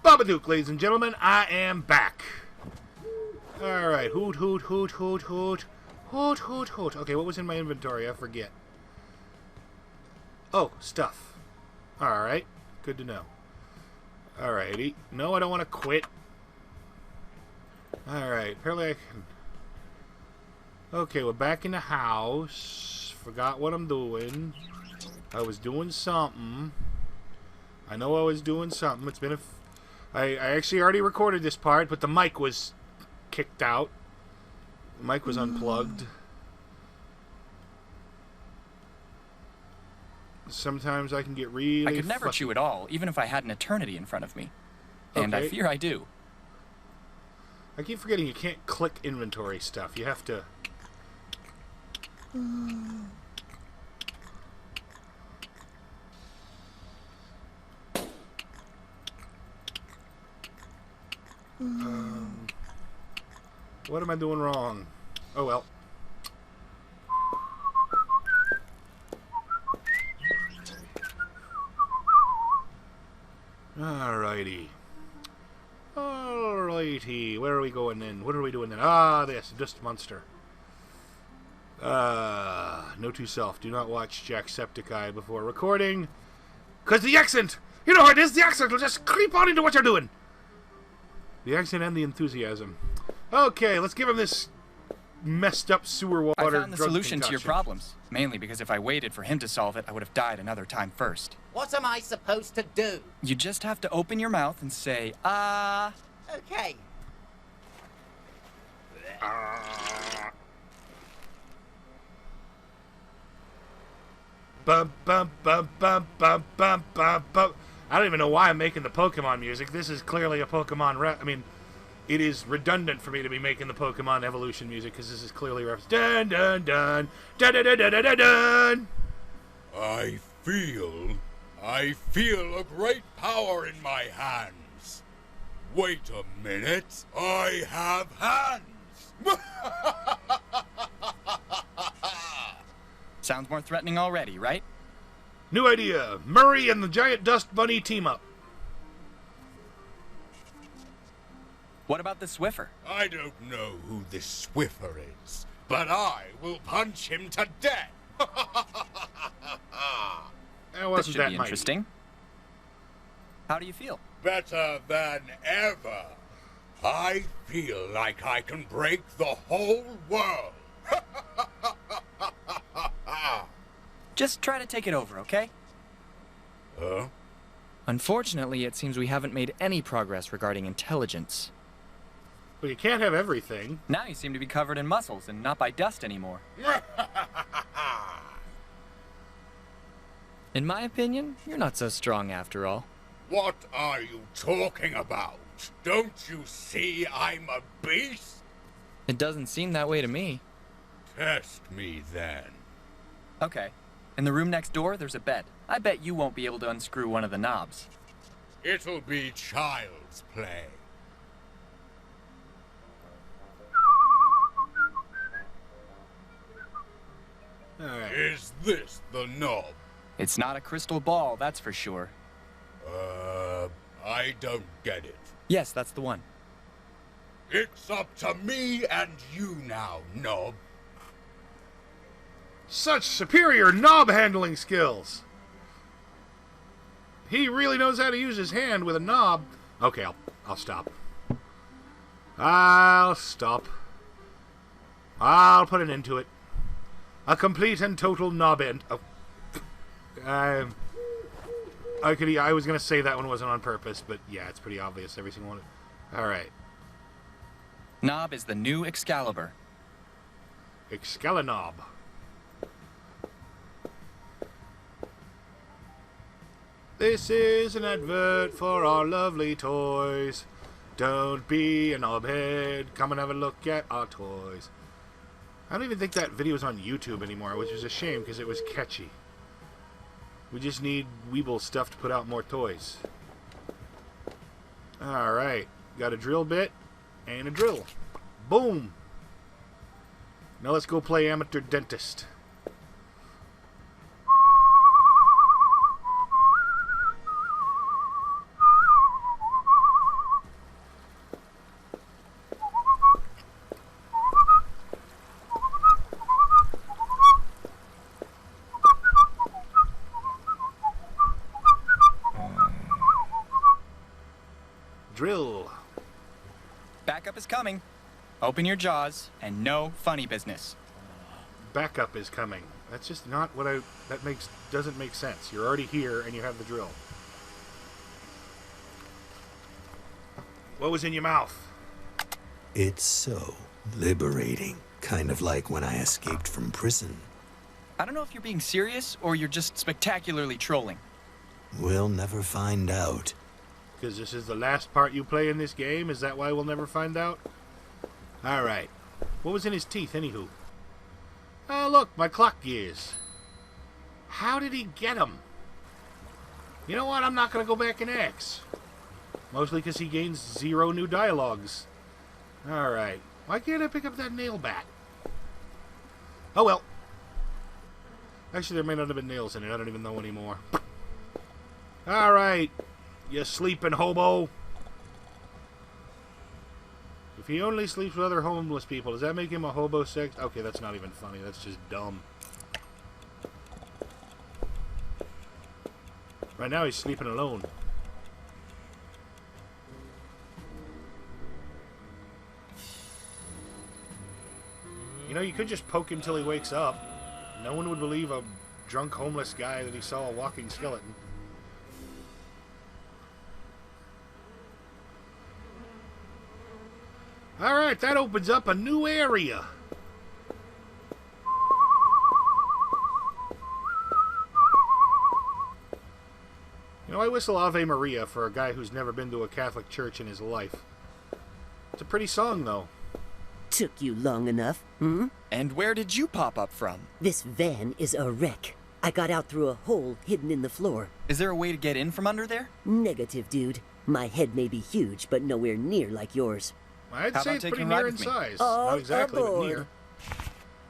Babadook, ladies and gentlemen, I am back. Alright, hoot, hoot, hoot, hoot, hoot. Hoot, hoot, hoot. Okay, what was in my inventory? I forget. Oh, stuff. Alright, good to know. Alrighty. No, I don't want to quit. Alright, apparently I can... Okay, we're back in the house. Forgot what I'm doing. I was doing something. I know I was doing something. It's been a... I actually already recorded this part, but the mic was kicked out. The mic was unplugged. Sometimes I can get really... I could never chew it all, even if I had an eternity in front of me. And I fear I do. I keep forgetting you can't click inventory stuff. You have to... what am I doing wrong? Oh well. Alrighty. Alrighty. Where are we going then? What are we doing then? Ah, this. Dust Monster. Note to self. Do not watch Jacksepticeye before recording. Because the accent! You know how it is! The accent will just creep on into what you're doing! The accent and the enthusiasm. Okay, let's give him this messed up sewer water. I found the solution concoction to your problems. Mainly because if I waited for him to solve it, I would have died another time first. What am I supposed to do? You just have to open your mouth and say, Okay. Bum, bum, bum, bum, bum, bum, bum, bum. I don't even know why I'm making the Pokemon music. This is clearly a Pokemon I mean, it is redundant for me to be making the Pokemon evolution music because this is clearly dun dun dun dun dun dun dun dun dun. I feel a great power in my hands. Wait a minute. I have hands. sounds more threatening already, right? New idea. Murray and the Giant Dust Bunny team up. What about the Swiffer? I don't know who this Swiffer is, but I will punch him to death. This should be interesting. How do you feel? Better than ever. I feel like I can break the whole world. Just try to take it over, okay? Huh? Unfortunately, it seems we haven't made any progress regarding intelligence. Well, you can't have everything. Now you seem to be covered in muscles and not by dust anymore. In my opinion, you're not so strong after all. What are you talking about? Don't you see I'm a beast? It doesn't seem that way to me. Test me then. Okay. In the room next door, there's a bed. I bet you won't be able to unscrew one of the knobs. It'll be child's play. Alright. Is this the knob? It's not a crystal ball, that's for sure. I don't get it. Yes, that's the one. It's up to me and you now, knob. Such superior knob handling skills. He really knows how to use his hand with a knob. Okay, I'll stop. I'll stop. I'll put an end to it. A complete and total knob end. Oh. I was gonna say that one wasn't on purpose, but yeah, it's pretty obvious. Every single one. All right. Knob is the new Excalibur. Excalinob. This is an advert for our lovely toys. Don't be a knobhead. Come and have a look at our toys. I don't even think that video is on YouTube anymore, which is a shame because it was catchy. We just need Weeble stuff to put out more toys. Alright. Got a drill bit and a drill. Boom! Now let's go play amateur dentist. Drill. Backup is coming. Open your jaws, and no funny business. Backup is coming. That's just not what doesn't make sense. You're already here and you have the drill. What was in your mouth? It's so liberating. Kind of like when I escaped from prison. I don't know if you're being serious or you're just spectacularly trolling. We'll never find out. Because this is the last part you play in this game? Is that why we'll never find out? Alright. What was in his teeth, anywho? Oh, look, my clock gears. How did he get them? You know what? I'm not going to go back and ask. Mostly because he gains 0 new dialogues. Alright. Why can't I pick up that nail bat? Oh, well. Actually, there may not have been nails in it. I don't even know anymore. Alright. You sleeping hobo. If he only sleeps with other homeless people, does that make him a hobo sex? Okay, that's not even funny. That's just dumb. Right now he's sleeping alone. You know, you could just poke him till he wakes up. No one would believe a drunk homeless guy that he saw a walking skeleton. Alright, that opens up a new area. You know, I whistle Ave Maria for a guy who's never been to a Catholic church in his life. It's a pretty song, though. Took you long enough, hmm? And where did you pop up from? This van is a wreck. I got out through a hole hidden in the floor. Is there a way to get in from under there? Negative, dude. My head may be huge, but nowhere near like yours. I'd How say about it's taking pretty a ride near in with me? size. All Not exactly, but aboard. near.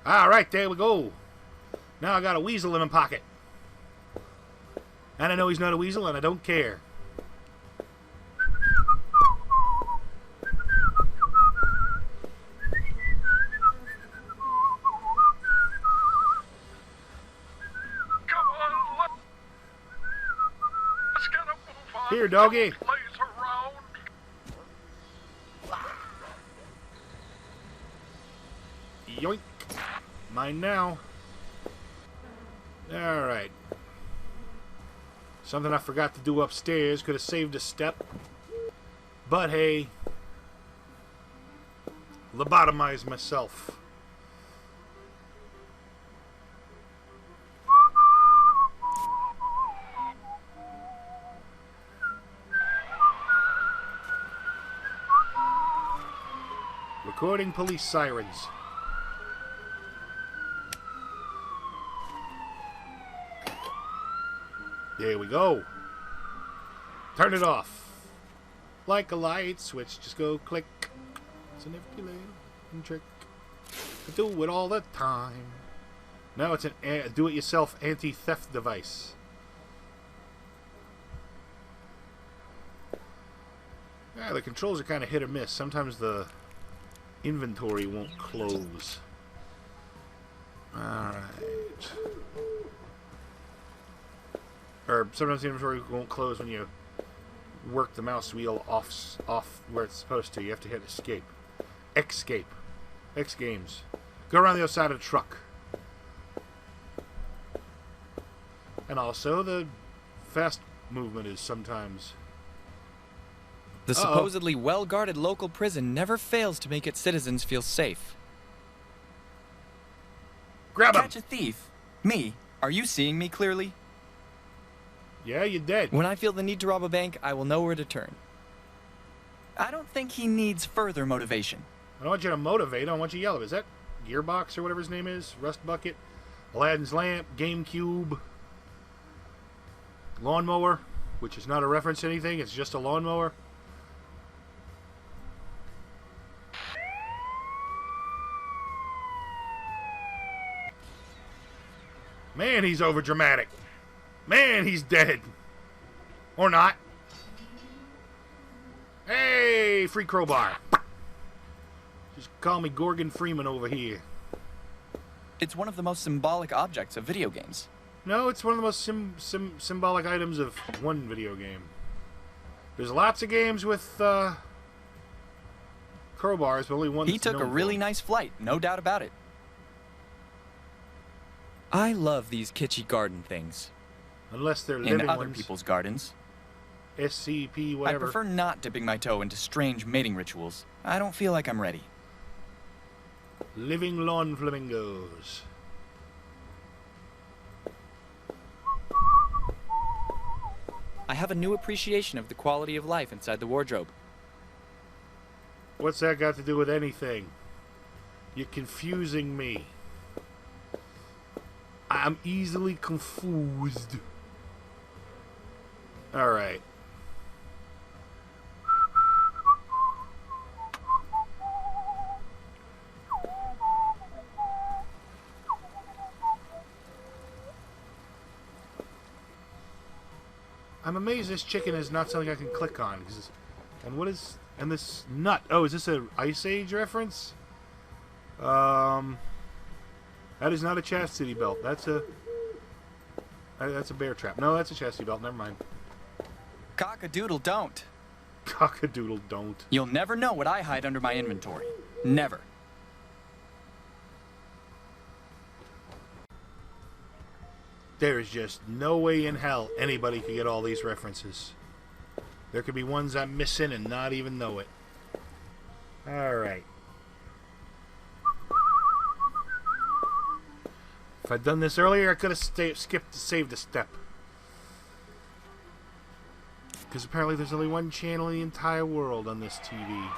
Alright, there we go. Now I got a weasel in my pocket. And I know he's not a weasel, and I don't care. Come on, let's get a move on. Here, doggy. Don't laze around. Yoink. Mine now. Alright. Something I forgot to do upstairs. Could have saved a step. But hey. Lobotomize myself. Recording police sirens. There we go. Turn it off. Like a light switch, just go click. It's an empty little trick. I do it all the time. Now it's a do-it-yourself anti-theft device. Yeah, the controls are kind of hit or miss. Sometimes the inventory won't close. Alright. Or sometimes the inventory won't close when you work the mouse wheel off where it's supposed to. You have to hit escape. Escape. X games. Go around the other side of the truck. And also the fast movement is sometimes. The supposedly well-guarded local prison never fails to make its citizens feel safe. Grab him! Catch a thief? Me? Are you seeing me clearly? Yeah, you're dead. When I feel the need to rob a bank, I will know where to turn. I don't think he needs further motivation. I don't want you to motivate. I want you to yell. Is that Gearbox or whatever his name is? Rust Bucket? Aladdin's Lamp? GameCube? Lawnmower? Which is not a reference to anything. It's just a lawnmower. Man, he's overdramatic. Man, he's dead. Or not. Hey, free crowbar. Just call me Gorgon Freeman over here. It's one of the most symbolic objects of video games. No, it's one of the most symbolic items of one video game. There's lots of games with crowbars, but only one. He took a really nice flight, no doubt about it. I love these kitschy garden things. Unless they're living In other ones. people's gardens. SCP, I whatever. prefer not dipping my toe into strange mating rituals. I don't feel like I'm ready. Living lawn flamingos. I have a new appreciation of the quality of life inside the wardrobe. What's that got to do with anything? You're confusing me. I'm easily confused. Alright. I'm amazed this chicken is not something I can click on. And what is... And this nut... Oh, is this an Ice Age reference? That is not a chastity belt. That's a bear trap. No, that's a chastity belt. Never mind. Cock-a-doodle don't. Cock-a-doodle don't. You'll never know what I hide under my inventory. Never. There is just no way in hell anybody could get all these references. There could be ones I'm missing and not even know it. Alright. If I'd done this earlier, I could have saved a step. Because apparently there's only one channel in the entire world on this TV.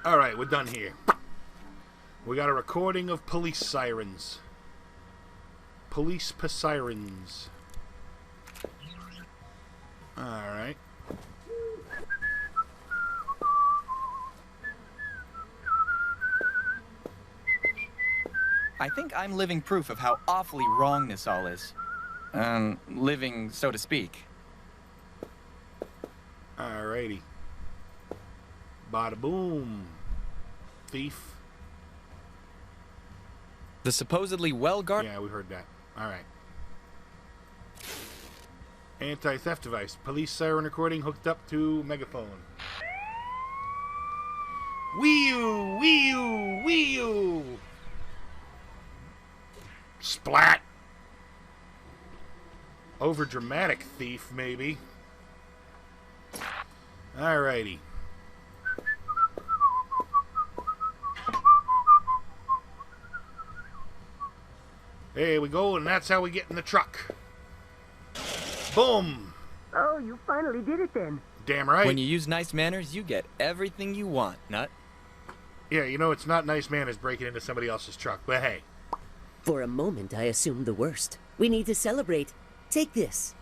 Alright, we're done here. We got a recording of police sirens. Police sirens. Alright. I think I'm living proof of how awfully wrong this all is. Living, so to speak. Alrighty. Bada boom. Thief. The supposedly well-guarded... Yeah, we heard that. Alright. Anti-theft device. Police siren recording hooked up to megaphone. Wee-oo! Wee-oo! Wee-oo! Splat! Overdramatic thief, maybe. Alrighty. There we go, and that's how we get in the truck. Boom! Oh, you finally did it then. Damn right. When you use nice manners, you get everything you want, Nut. Yeah, you know, it's not nice manners breaking into somebody else's truck, but hey. For a moment, I assumed the worst. We need to celebrate. Take this.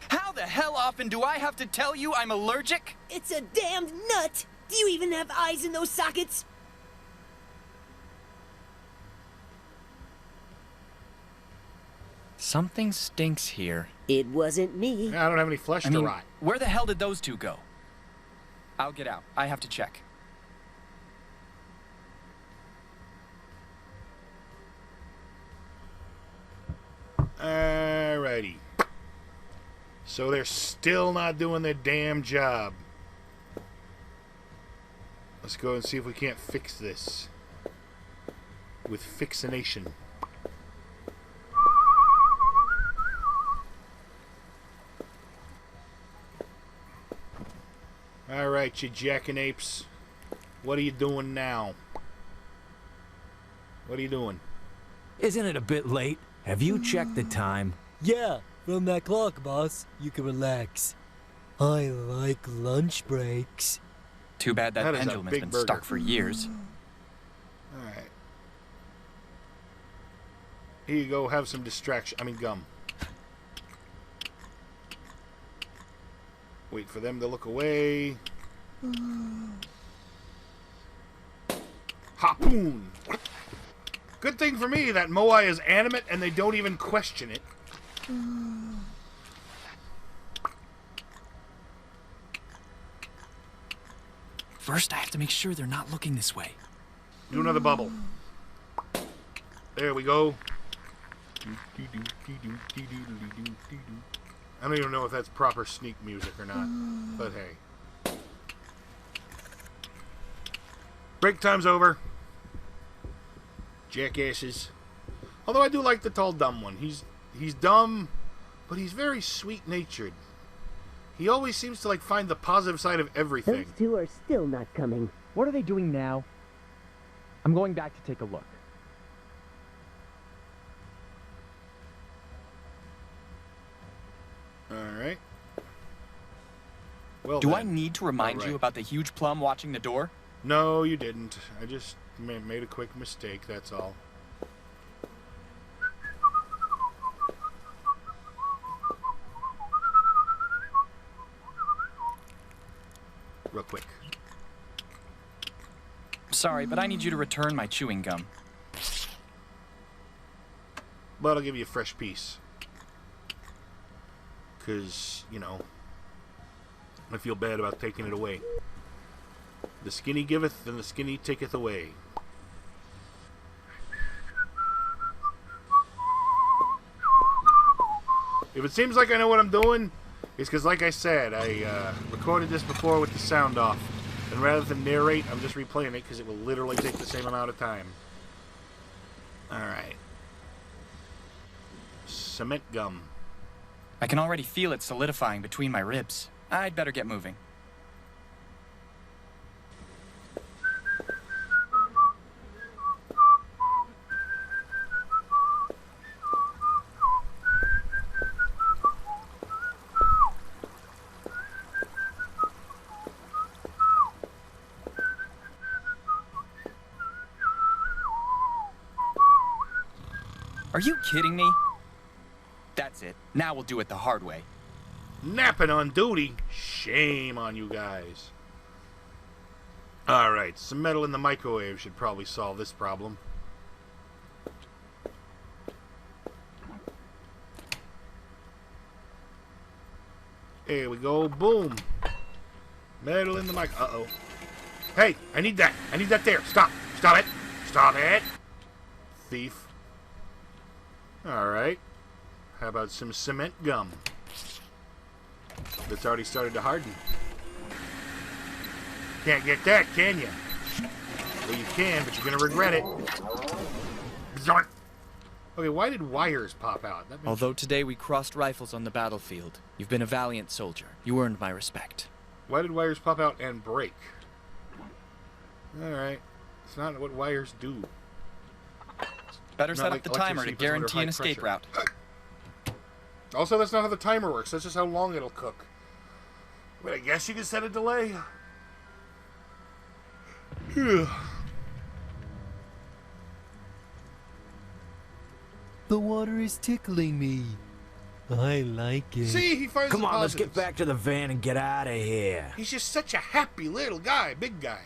How the hell often do I have to tell you I'm allergic? It's a damned nut! Do you even have eyes in those sockets? Something stinks here. It wasn't me. I don't have any flesh to rot. Where the hell did those two go? I'll get out. I have to check. Alrighty. So they're still not doing their damn job. Let's go and see if we can't fix this. With fixination. Alright, you jackanapes. What are you doing now? What are you doing? Isn't it a bit late? Have you checked the time? Yeah, from that clock, boss. You can relax. I like lunch breaks. Too bad that That is a pendulum has big been burger. stuck for years. Alright. Here you go, have some distraction. I mean, gum. Wait for them to look away. Harpoon! Good thing for me that Moai is animate and they don't even question it. First, I have to make sure they're not looking this way. Do another bubble. There we go. I don't even know if that's proper sneak music or not, but hey. Break time's over. Jackasses. Although I do like the tall dumb one. He's dumb, but he's very sweet-natured. He always seems to like find the positive side of everything. Those two are still not coming. What are they doing now? I'm going back to take a look. Alright. Well, Do then. I need to remind you about the huge plum watching the door? No, you didn't. I just made a quick mistake, that's all. Real quick. Sorry, but I need you to return my chewing gum. But I'll give you a fresh piece. Because, you know, I feel bad about taking it away. The skinny giveth, and the skinny taketh away. If it seems like I know what I'm doing, it's because, like I said, I recorded this before with the sound off. And rather than narrate, I'm just replaying it because it will literally take the same amount of time. Alright. Cement gum. I can already feel it solidifying between my ribs. I'd better get moving. Are you kidding me? That's it. Now we'll do it the hard way. Napping on duty? Shame on you guys. Alright, some metal in the microwave should probably solve this problem. There we go. Boom. Metal in the mic. Uh-oh. Hey, I need that. I need that there. Stop. Stop it. Stop it. Thief. Alright. How about some cement gum? That's already started to harden. Can't get that, can you? Well, you can, but you're going to regret it. Bzork. Okay, why did wires pop out? That Although today we crossed rifles on the battlefield, you've been a valiant soldier. You earned my respect. Why did wires pop out and break? Alright. It's not what wires do. Better Not set like up the timer to electricity puts them under guarantee an high escape pressure. route. Also, that's not how the timer works. That's just how long it'll cook. But I guess you can set a delay. The water is tickling me. I like it. See, he finds Come the on, let's get positives. back to the van and get out of here. He's just such a happy little guy. Big guy.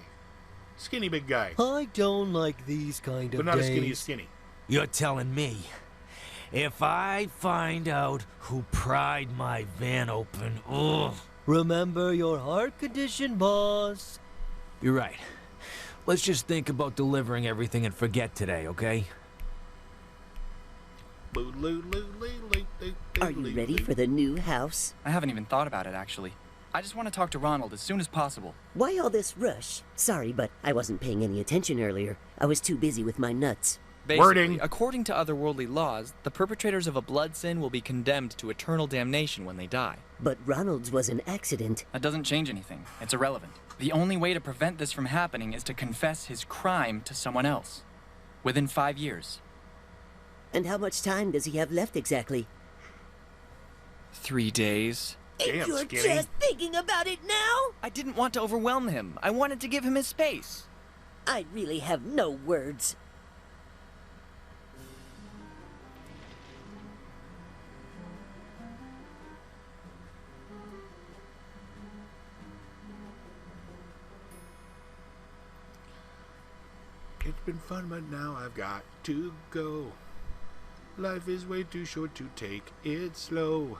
Skinny big guy. I don't like these kind of But not days. as skinny as skinny. You're telling me. If I find out who pried my van open, ugh. Remember your heart condition, boss. You're right. Let's just think about delivering everything and forget today, okay? Are you ready for the new house? I haven't even thought about it, actually. I just want to talk to Ronald as soon as possible. Why all this rush? Sorry, but I wasn't paying any attention earlier. I was too busy with my nuts. Basically, Wording. according to otherworldly laws, the perpetrators of a blood sin will be condemned to eternal damnation when they die. But Ronald's was an accident. That doesn't change anything. It's irrelevant. The only way to prevent this from happening is to confess his crime to someone else. Within 5 years. And how much time does he have left exactly? 3 days. Damn, and you're Skinny. just thinking about it now? I didn't want to overwhelm him. I wanted to give him his space. I really have no words. It's been fun, but now I've got to go. Life is way too short to take it slow.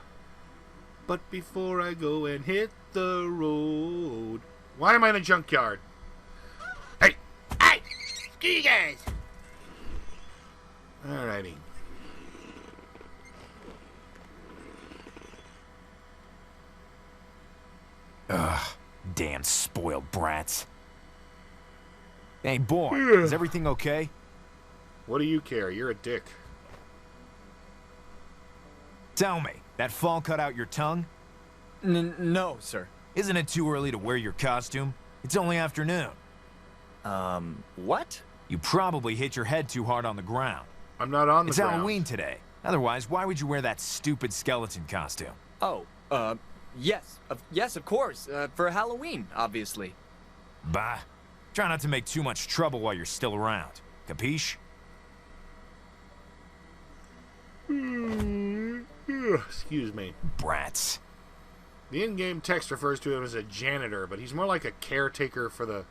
But before I go and hit the road... Why am I in a junkyard? Screw you guys. Alrighty. Ugh, damn spoiled brats. Hey, boy, is everything okay? What do you care? You're a dick. Tell me, that fall cut out your tongue? No, sir. Isn't it too early to wear your costume? It's only afternoon. What? You probably hit your head too hard on the ground. I'm not on the It's ground. Halloween today. Otherwise, why would you wear that stupid skeleton costume? Oh, yes. Yes, of course. For Halloween, obviously. Bah. Try not to make too much trouble while you're still around. Capiche? Excuse me. Brats. The in-game text refers to him as a janitor, but he's more like a caretaker for the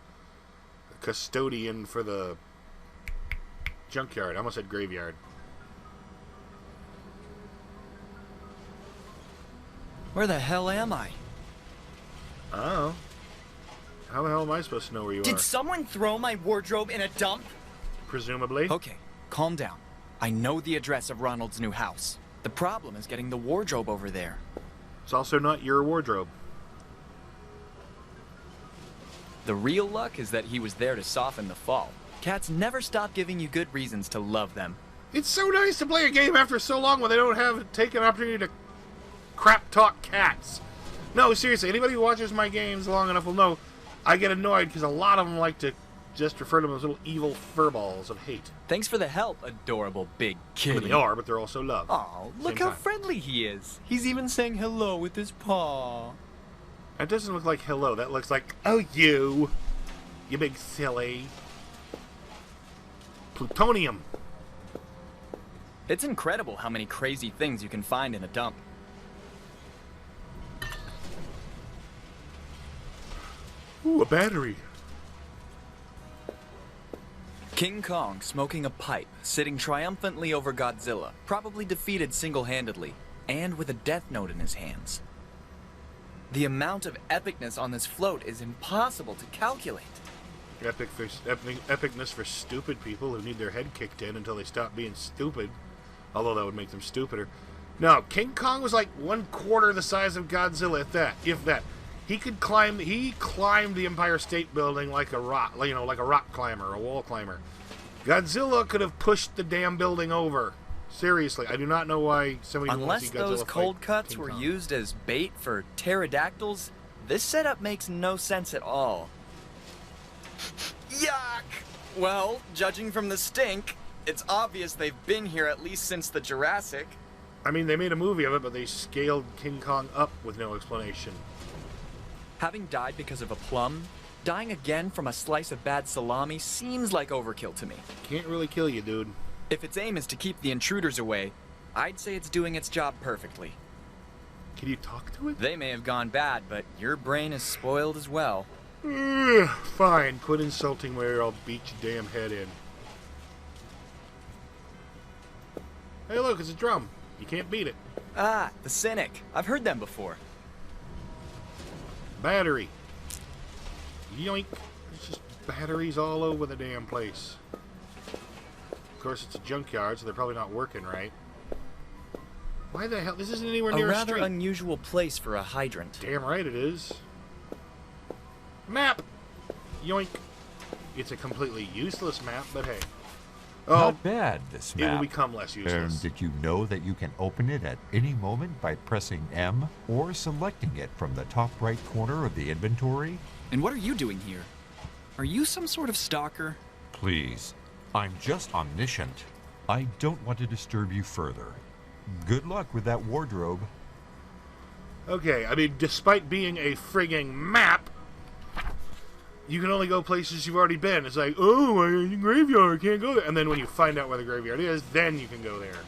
custodian for the junkyard. I almost said graveyard. Where the hell am I? Oh. How the hell am I supposed to know where you are? Did someone throw my wardrobe in a dump? Presumably. Okay, calm down. I know the address of Ronald's new house. The problem is getting the wardrobe over there. It's also not your wardrobe. The real luck is that he was there to soften the fall. Cats never stop giving you good reasons to love them. It's so nice to play a game after so long when they don't have take an opportunity to crap talk cats. No, seriously, anybody who watches my games long enough will know I get annoyed because a lot of them like to just refer to them as little evil furballs of hate. Thanks for the help, adorable big I kitty. mean, they are, but they're also love. Oh, look Same how time. friendly he is. He's even saying hello with his paw. That doesn't look like hello. That looks like, oh, you big silly. Plutonium. It's incredible how many crazy things you can find in a dump. Ooh, a battery. King Kong smoking a pipe, sitting triumphantly over Godzilla, probably defeated single-handedly, and with a death note in his hands. The amount of epicness on this float is impossible to calculate. Epicness for stupid people who need their head kicked in until they stop being stupid. Although that would make them stupider. No, King Kong was like 1/4 the size of Godzilla, if that. He climbed the Empire State Building like a rock, like a rock climber, a wall climber. Godzilla could have pushed the damn building over. Seriously, I do not know why somebody wants to see Godzilla Unless those cold fight cuts King were Kong. used as bait for pterodactyls, this setup makes no sense at all. Yuck! Well, judging from the stink, it's obvious they've been here at least since the Jurassic. I mean, they made a movie of it, but they scaled King Kong up with no explanation. Having died because of a plum, dying again from a slice of bad salami seems like overkill to me. Can't really kill you, dude. If its aim is to keep the intruders away, I'd say it's doing its job perfectly. Can you talk to it? They may have gone bad, but your brain is spoiled as well. Fine, quit insulting me or I'll beat your damn head in. Hey, look, it's a drum. You can't beat it. Ah, the Cynic. I've heard them before. Battery. Yoink. There's just batteries all over the damn place. Of course, it's a junkyard, so they're probably not working right. Why the hell? This isn't anywhere near A a rather street. unusual place for a hydrant. Damn right it is. Map! Yoink. It's a completely useless map, but hey. Not bad, this It map. will become less And useless. did you know that you can open it at any moment by pressing M or selecting it from the top right corner of the inventory? And what are you doing here? Are you some sort of stalker? Please, I'm just omniscient. I don't want to disturb you further. Good luck with that wardrobe. Okay, I mean, despite being a frigging map, you can only go places you've already been. It's like, oh, my graveyard, can't go there. And then when you find out where the graveyard is, then you can go there.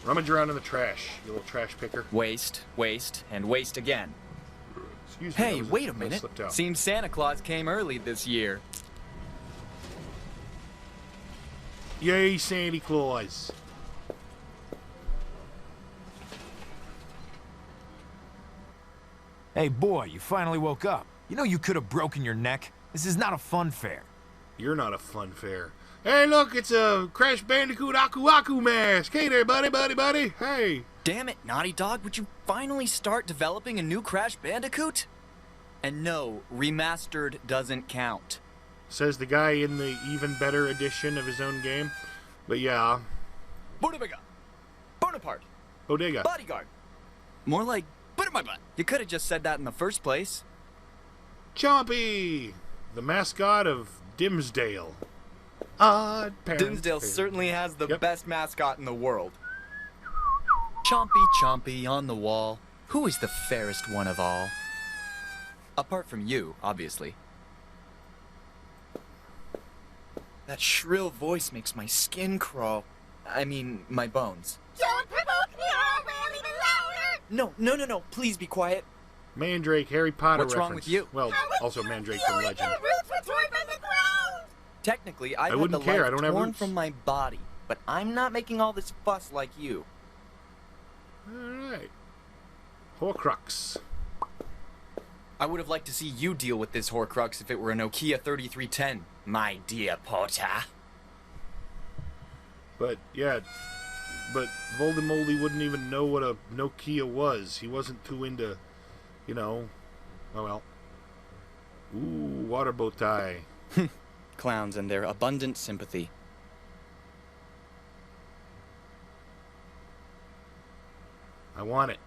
Rummage around in the trash, you little trash picker. Waste, and waste again. Excuse me. Hey, wait a that minute. slipped out. Seems Santa Claus came early this year. Yay, Santa Claus. Hey, boy, you finally woke up. You know you could have broken your neck. This is not a fun fair. You're not a fun fair. Hey, look, it's a Crash Bandicoot Aku Aku mask. Hey there, buddy. Hey. Damn it, Naughty Dog, would you finally start developing a new Crash Bandicoot? And no, remastered doesn't count. Says the guy in the even better edition of his own game. But yeah. Bodega. Bonaparte. Bodega. Bodyguard. More like, put in my butt. You could have just said that in the first place. Chompy, the mascot of Dimsdale. Odd parents. Dimsdale certainly has the Yep. best mascot in the world. Chompy, chompy, on the wall. Who is the fairest one of all? Apart from you, obviously. That shrill voice makes my skin crawl. I mean, my bones. Don't provoke me or I'll wail even louder! No, please be quiet. Mandrake, Harry Potter What's reference. wrong with you? Well, also Mandrake from Legend. Your roots were torn from the ground! Technically, I've I had wouldn't the care, life I don't have torn roots. from my body, but I'm not making all this fuss like you. Alright. Horcrux. I would have liked to see you deal with this Horcrux if it were a Nokia 3310, my dear Potter. But, yeah. But Voldemoldy wouldn't even know what a Nokia was. He wasn't too into, you know. Oh well. Ooh, water bow tie. Clowns and their abundant sympathy. I want it.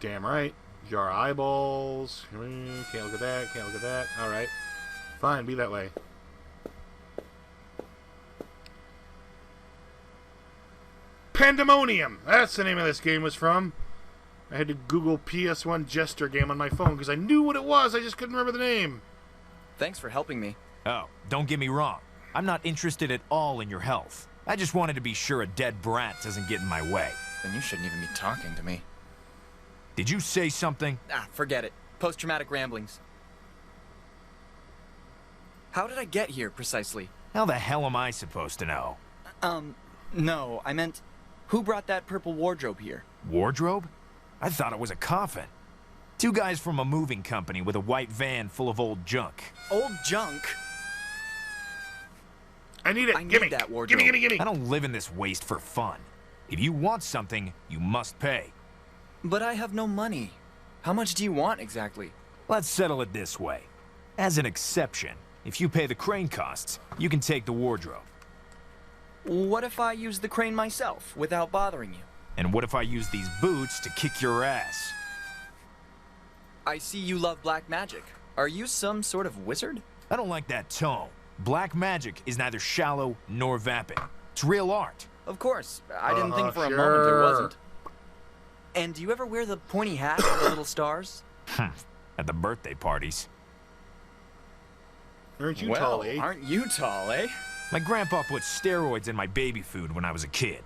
Damn right. Jar of eyeballs. Can't look at that. Can't look at that. Alright. Fine, be that way. Pandemonium! That's the name of this game was from. I had to Google PS1 Jester game on my phone because I knew what it was. I just couldn't remember the name. Thanks for helping me. Oh, don't get me wrong. I'm not interested at all in your health. I just wanted to be sure a dead brat doesn't get in my way. Then you shouldn't even be talking to me. Did you say something? Ah, forget it. Post-traumatic ramblings. How did I get here, precisely? How the hell am I supposed to know? No, I meant, who brought that purple wardrobe here? Wardrobe? I thought it was a coffin. Two guys from a moving company with a white van full of old junk. Old junk? I need it. I need Gimme. that wardrobe. Gimme. I don't live in this waste for fun. If you want something, you must pay. But I have no money. How much do you want, exactly? Let's settle it this way. As an exception, if you pay the crane costs, you can take the wardrobe. What if I use the crane myself, without bothering you? And what if I use these boots to kick your ass? I see you love black magic. Are you some sort of wizard? I don't like that tone. Black magic is neither shallow nor vapid. It's real art. Of course. I didn't think for a sure. moment it wasn't. And do you ever wear the pointy hat with the little stars? At the birthday parties. Aren't you Well, tall, eh? aren't you tall, eh? My grandpa put steroids in my baby food when I was a kid.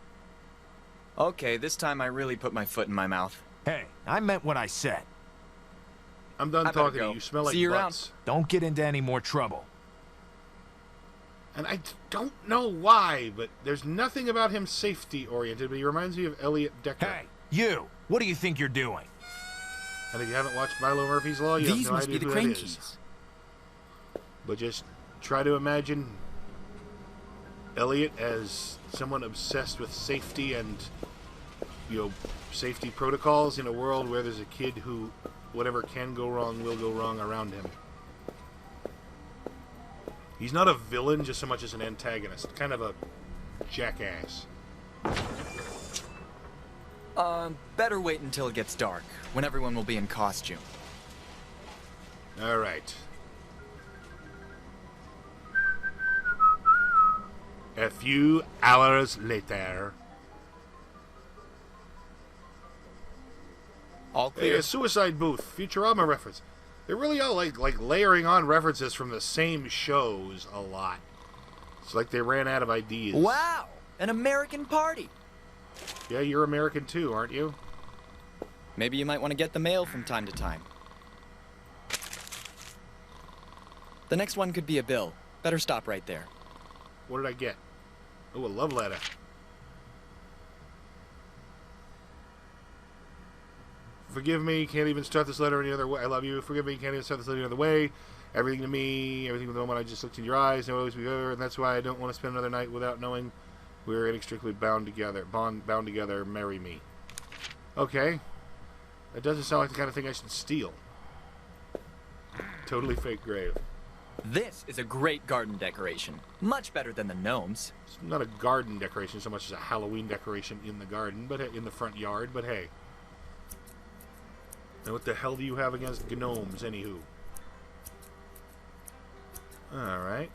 Okay, this time I really put my foot in my mouth. Hey, I meant what I said. I'm done I better talking to go. you. You smell like See you butts. Don't get into any more trouble. And I don't know why, but there's nothing about him safety-oriented, but he reminds me of Elliot Decker. Hey, you! What do you think you're doing? And if you haven't watched Milo Murphy's Law, you These have no must idea be the who crane that is. keys. But just try to imagine Elliot as someone obsessed with safety and, you know, safety protocols in a world where there's a kid who, whatever can go wrong will go wrong around him. He's not a villain just so much as an antagonist. Kind of a jackass. Better wait until it gets dark, when everyone will be in costume. Alright. A few hours later. All Hey, clear. a suicide booth. Futurama reference. They really are like layering on references from the same shows a lot. It's like they ran out of ideas. Wow! An American party! Yeah, you're American too, aren't you? Maybe you might want to get the mail from time to time. The next one could be a bill. Better stop right there. What did I get? Oh, a love letter. Forgive me, can't even start this letter any other way. I love you. Forgive me, can't even start this letter any other way. Everything to me, everything with the moment I just looked in your eyes, never always be over, and that's why I don't want to spend another night without knowing we're inextricably bound together. Bound together, marry me. Okay. That doesn't sound like the kind of thing I should steal. Totally fake grave. This is a great garden decoration. Much better than the gnomes. It's not a garden decoration so much as a Halloween decoration in the garden, but in the front yard, but hey. Now what the hell do you have against gnomes, anywho? Alright.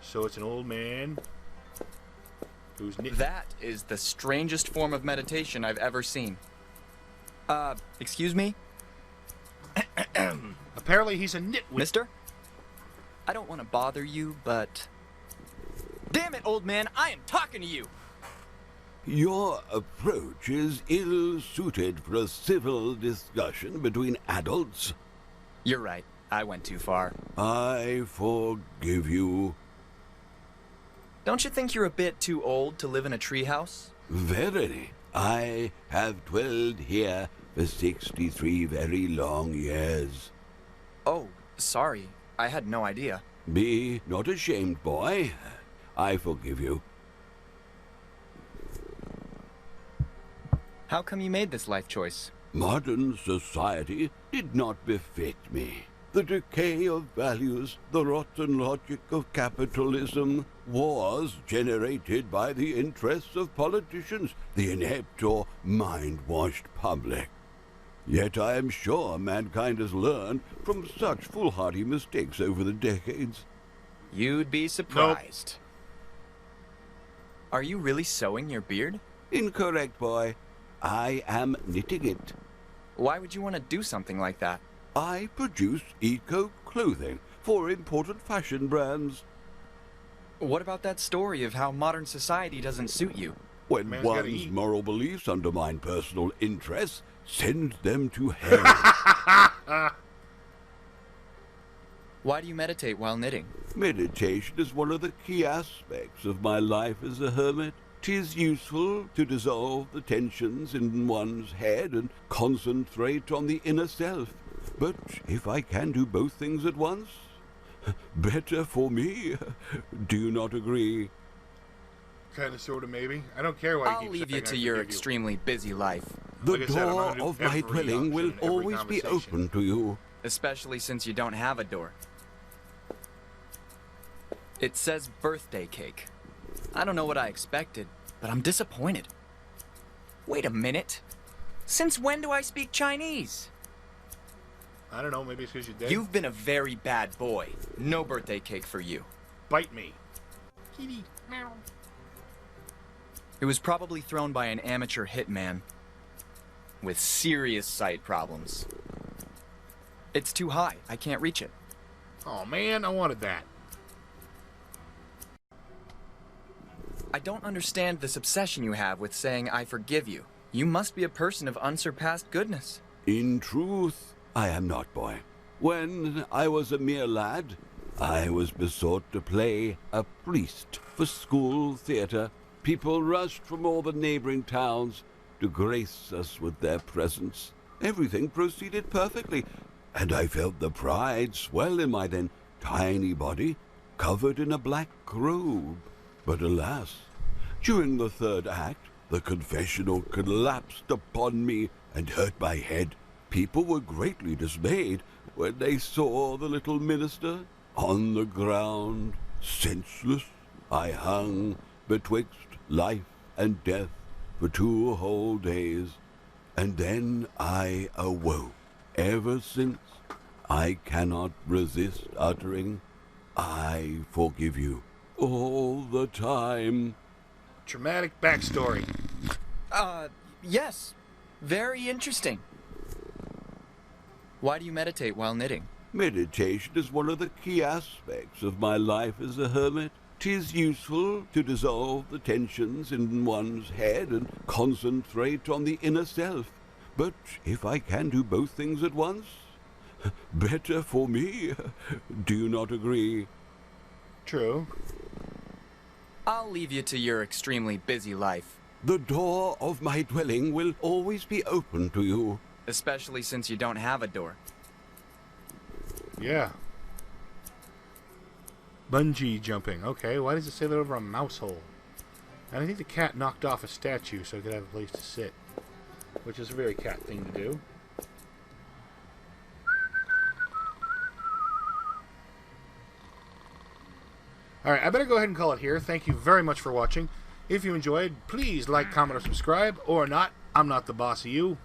So it's an old man who's knitting. That is the strangest form of meditation I've ever seen. Excuse me? Apparently he's a nitwit. Mister? I don't want to bother you, but... Damn it, old man, I am talking to you! Your approach is ill-suited for a civil discussion between adults. You're right. I went too far. I forgive you. Don't you think you're a bit too old to live in a treehouse? Verily. I have dwelled here for 63 very long years. Oh, sorry. I had no idea. Be not ashamed, boy. I forgive you. How come you made this life choice? Modern society did not befit me. The decay of values, the rotten logic of capitalism, wars generated by the interests of politicians, the inept or mind-washed public. Yet I am sure mankind has learned from such foolhardy mistakes over the decades. You'd be surprised. Nope. Are you really sewing your beard? Incorrect, boy. I am knitting it. Why would you want to do something like that? I produce eco-clothing for important fashion brands. What about that story of how modern society doesn't suit you? When one's moral beliefs undermine personal interests, send them to hell. Why do you meditate while knitting? Meditation is one of the key aspects of my life as a hermit. 'Tis useful to dissolve the tensions in one's head and concentrate on the inner self. But if I can do both things at once, better for me. Do you not agree? Kind of, sort of, maybe. I don't care why you I'll leave you to your extremely busy life. The door of my dwelling will always be open to you. Especially since you don't have a door. It says birthday cake. I don't know what I expected, but I'm disappointed. Wait a minute. Since when do I speak Chinese? I don't know, maybe it's because you're dead. You've been a very bad boy. No birthday cake for you. Bite me. Kitty. Meow. It was probably thrown by an amateur hitman with serious sight problems. It's too high. I can't reach it. Oh man, I wanted that. I don't understand this obsession you have with saying I forgive you. You must be a person of unsurpassed goodness. In truth, I am not, boy. When I was a mere lad, I was besought to play a priest for school theatre. People rushed from all the neighboring towns to grace us with their presence. Everything proceeded perfectly, and I felt the pride swell in my then tiny body, covered in a black robe. But alas, during the third act, the confessional collapsed upon me and hurt my head. People were greatly dismayed when they saw the little minister on the ground, senseless. I hung betwixt life and death for 2 whole days, and then I awoke. Ever since, I cannot resist uttering, I forgive you. All the time. Dramatic backstory. Yes. Very interesting. Why do you meditate while knitting? Meditation is one of the key aspects of my life as a hermit. 'Tis useful to dissolve the tensions in one's head and concentrate on the inner self. But if I can do both things at once, better for me. Do you not agree? True. I'll leave you to your extremely busy life. The door of my dwelling will always be open to you. Especially since you don't have a door. Yeah. Bungee jumping. Okay, why does it say that over a mouse hole? And I think the cat knocked off a statue so it could have a place to sit. Which is a very cat thing to do. Alright, I better go ahead and call it here. Thank you very much for watching. If you enjoyed, please like, comment, or subscribe. Or not, I'm not the boss of you.